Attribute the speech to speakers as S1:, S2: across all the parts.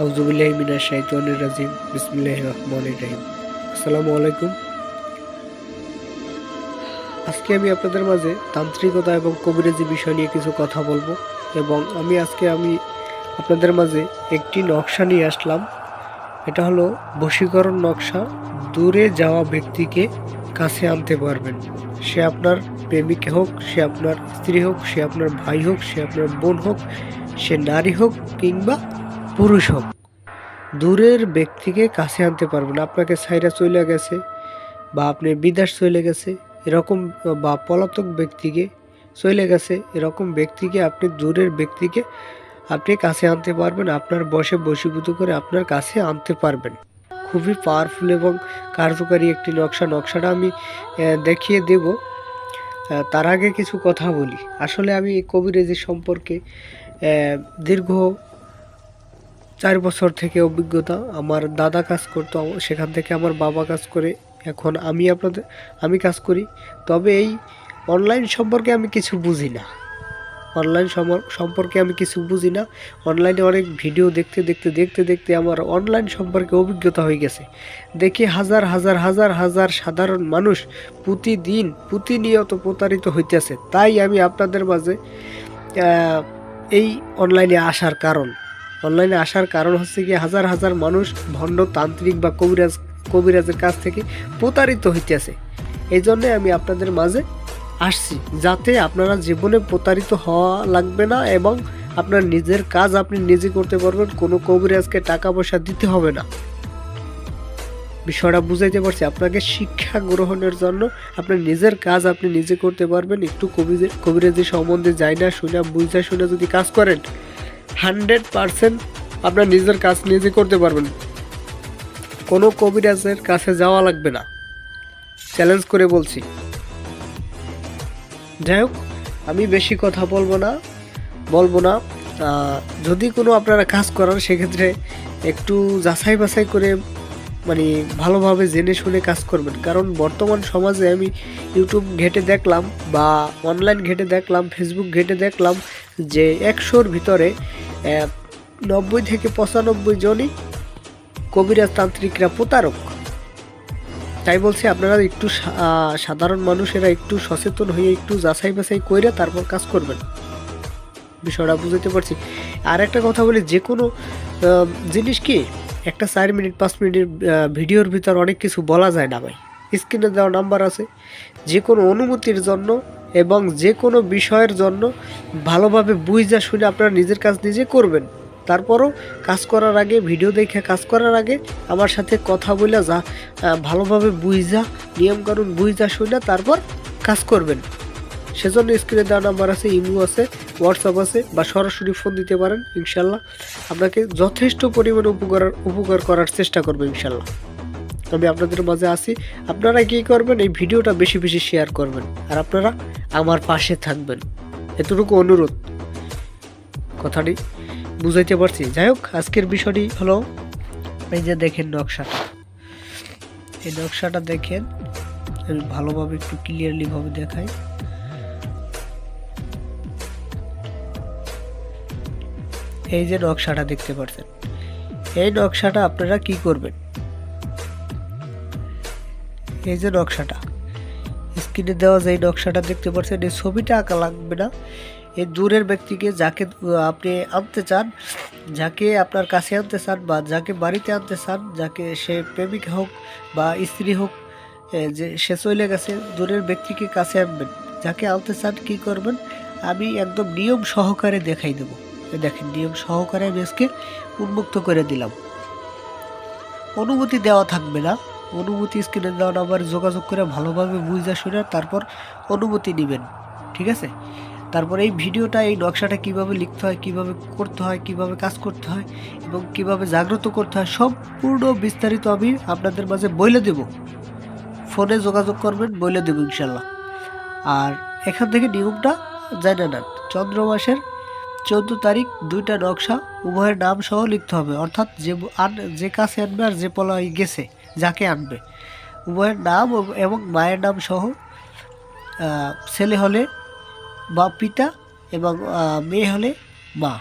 S1: আউযুবিল্লাহি মিনাশ শাইতানির রাজিম বিসমিল্লাহির রহমানির রহিম। আসসালামু আলাইকুম। আজকে আমি আপনাদের মাঝে তান্ত্রিকতা এবং কবিরাজি বিষয় নিয়ে কিছু কথা বলবো এবং আমি আপনাদের মাঝে একটি নকশা নিয়ে আসলাম। এটা হলো বশীকরণ নকশা। দূরে যাওয়া ব্যক্তিকে কাছে আনতে পারবেন। সে আপনার প্রেমিক হোক, সে আপনার স্ত্রী হোক, সে আপনার ভাই হোক, সে আপনার বোন হোক, সে নারী হোক কিংবা পুরুষ হোক, দূরের ব্যক্তিকে কাছে আনতে পারবেন। আপনাকে ছাইরা চলে গেছে বা আপনি বিদেশ চলে গেছে এরকম, বা পলাতক ব্যক্তিকে চলে গেছে এরকম ব্যক্তিকে, আপনি দূরের ব্যক্তিকে আপনি কাছে আনতে পারবেন। আপনার বশে বশীভূত করে আপনার কাছে আনতে পারবেন। খুবই পাওয়ারফুল এবং কার্যকারী একটি নকশাটা আমি দেখিয়ে দেব। তার আগে কিছু কথা বলি। আসলে আমি কবিরাজি সম্পর্কে দীর্ঘ 4 বছর থেকে অভিজ্ঞতা। আমার দাদা কাজ করতো, সেখান থেকে আমার বাবা কাজ করে, এখন আমি কাজ করি। তবে এই অনলাইন সম্পর্কে আমি কিছু বুঝি না। অনলাইনে অনেক ভিডিও দেখতে আমার অনলাইন সম্পর্কে অভিজ্ঞতা হয়ে গেছে। দেখি হাজার সাধারণ মানুষ প্রতিনিয়ত প্রতারিত হইতেছে। তাই আমি আপনাদের মাঝে এই অনলাইনে আসার কারণ হচ্ছে কি, হাজার মানুষ ভণ্ড তান্ত্রিক বা কবিরাজের কাছ থেকে প্রতারিত হইতেছে। এই জন্যে আমি আপনাদের মাঝে আসছি, যাতে আপনারা জীবনে প্রতারিত হওয়া লাগবে না এবং আপনার নিজের কাজ আপনি নিজে করতে পারবেন। কোনো কবিরাজকে টাকা পয়সা দিতে হবে না। বিষয়টা বুঝাইতে পারছি। আপনাকে শিক্ষা গ্রহণের জন্য আপনার নিজের কাজ আপনি নিজে করতে পারবেন। একটু কবিরাজি সম্বন্ধে বুঝা শুনে যদি কাজ করেন, 100% আপনার নিজের কাজ নিজে করতে পারবেন। কোনো কবিরাজের কাছে যাওয়া লাগবে না, চ্যালেঞ্জ করে বলছি। যাই হোক, আমি বেশি কথা বলবো না। যদি কোনো আপনারা কাজ করান, সেক্ষেত্রে একটু যাচাই বাছাই করে, মানে ভালোভাবে জেনে শুনে কাজ করবেন। কারণ বর্তমান সমাজে আমি ইউটিউব ঘেটে দেখলাম বা অনলাইন ঘেটে দেখলাম, ফেসবুক ঘেটে দেখলাম যে 100-র ভিতরে 90 থেকে 95 জনই কবিরাজ তান্ত্রিকরা প্রতারক। তাই বলছি, আপনারা একটু সাধারণ মানুষেরা একটু সচেতন হয়ে একটু যাচাই বাছাই করে তারপর কাজ করবেন। বিষয়টা বুঝতে পারছি। আর একটা কথা বলি, যে কোনো জিনিস কি একটা 4 মিনিট 5 মিনিটের ভিডিওর ভিতর অনেক কিছু বলা যায় না ভাই। স্ক্রিনে দেওয়া নাম্বার আছে। যে কোনো অনুমতির জন্য এবং যে কোনো বিষয়ের জন্য ভালোভাবে বুঝা শুনে আপনারা নিজের কাজ নিজে করবেন। তারপরও কাজ করার আগে, ভিডিও দেখে কাজ করার আগে আমার সাথে কথা বলে ভালোভাবে নিয়মকানুন বুঝা শুনে তারপর কাজ করবেন। সেজন্য স্ক্রিনে দেওয়া নাম্বার আছে, ইমো আছে, হোয়াটসঅ্যাপ আছে, বা সরাসরি ফোন দিতে পারেন। ইনশাল্লাহ আপনাকে যথেষ্ট পরিমাণে উপকার করার চেষ্টা করবো ইনশাল্লাহ। আমি আপনাদের মাঝে আছি। আপনারা কী করবেন, এই ভিডিওটা বেশি শেয়ার করবেন আর আপনারা আমার পাশে থাকবেন, এতটুকু অনুরোধ। কথাটি বুঝাইতে পারছি? যাই হোক, আজকের বিষয়টি হলো, এই যে দেখেন নকশাটা, এই নকশাটা দেখেন। আমি ভালোভাবে একটু ক্লিয়ারলি ভাবে দেখাই। এই যে নকশাটা দেখতে পাচ্ছেন, এই নকশাটা আপনারা কি করবেন, এই যে নকশাটা স্ক্রিনে দেওয়া যে নকশাটা দেখতে পাচ্ছেন, এই ছবিটা আঁকা লাগবে না। এই দূরের ব্যক্তিকে যাকে আপনি আনতে চান, যাকে আপনার কাছে আনতে চান বা যাকে বাড়িতে আনতে চান, যাকে সে প্রেমিক হোক বা স্ত্রী হোক, যে সে চলে গেছে, দূরের ব্যক্তিকে কাছে আনবেন। যাকে আনতে চান কি করবেন, আমি একদম নিয়ম সহকারে দেখাই দেবো। দেখেন, নিয়ম সহকারে আমি আজকে উন্মুক্ত করে দিলাম। অনুমতি দেওয়া থাকবে না। অনুমতি স্ক্রিনে দেওয়া নাম্বারে যোগাযোগ করে ভালোভাবে বুঝা শুনে তারপর অনুমতি নেবেন, ঠিক আছে? তারপর এই ভিডিওটা, এই নকশাটা কিভাবে লিখতে হয়, কিভাবে করতে হয়, কিভাবে কাজ করতে হয় এবং কিভাবে জাগ্রত করতে হয়, সম্পূর্ণ বিস্তারিত আমি আপনাদের মাঝে বলে দেব। ফোনে যোগাযোগ করবেন, বলে দেব ইনশাল্লাহ। আর এখান থেকে নিয়মটা জানে নেন। চন্দ্র মাসের 14 তারিখ 2টা নকশা উভয়ের নাম সহ লিখতে হবে। অর্থাৎ যে কাছে আনবে আর যে পলায় গেছে, যাকে আনবে, উভয়ের নাম এবং মায়ের নাম সহ, ছেলে হলে বা পিতা এবং মেয়ে হলে মা,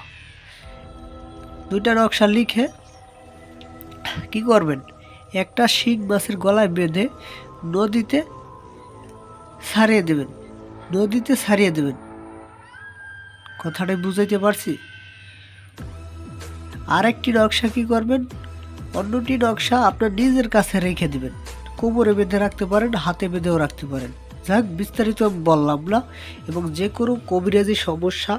S1: 2টা নকশা লিখে কি করবেন, একটা শিং মাছের গলায় বেঁধে নদীতে ছাড়িয়ে দেবেন, নদীতে ছাড়িয়ে দেবেন। কথাটা বুঝাইতে পারছি? আরেকটি নকশা কি করবেন, অন্যটি নকশা আপনার নিজের কাছে রেখে দিবেন। কোমরে বেঁধে রাখতে পারেন, হাতে বেঁধেও রাখতে পারেন। যাক, বিস্তারিত আমি বললাম না। এবং যে কোনো কবিরাজি সমস্যা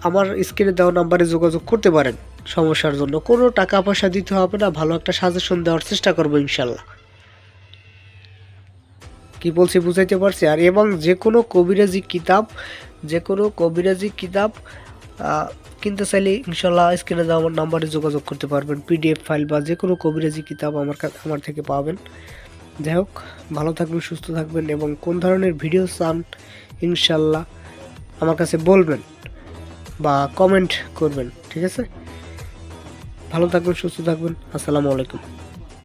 S1: আমার স্ক্রিনে দেওয়া নাম্বারে যোগাযোগ করতে পারেন। সমস্যার জন্য কোনো টাকা পয়সা দিতে হবে না, ভালো একটা সাজেশন দেওয়ার চেষ্টা করবো ইনশাল্লাহ। কি বলছি বুঝাইতে পারছি? আর এবং যে কোনো কবিরাজি কিতাব কিনতে চাইলে ইনশাল্লাহ স্ক্রিনে দেওয়া আমার নাম্বারে যোগাযোগ করতে পারবেন। পিডিএফ ফাইল বা যে কোনো কবিরাজি কিতাব আমার থেকে পাবেন। যাই হোক, ভালো থাকবেন, সুস্থ থাকবেন এবং কোন ধরনের ভিডিও চান ইনশাল্লাহ আমার কাছে বলবেন বা কমেন্ট করবেন। ঠিক আছে, ভালো থাকবেন, সুস্থ থাকবেন। আসসালামু আলাইকুম।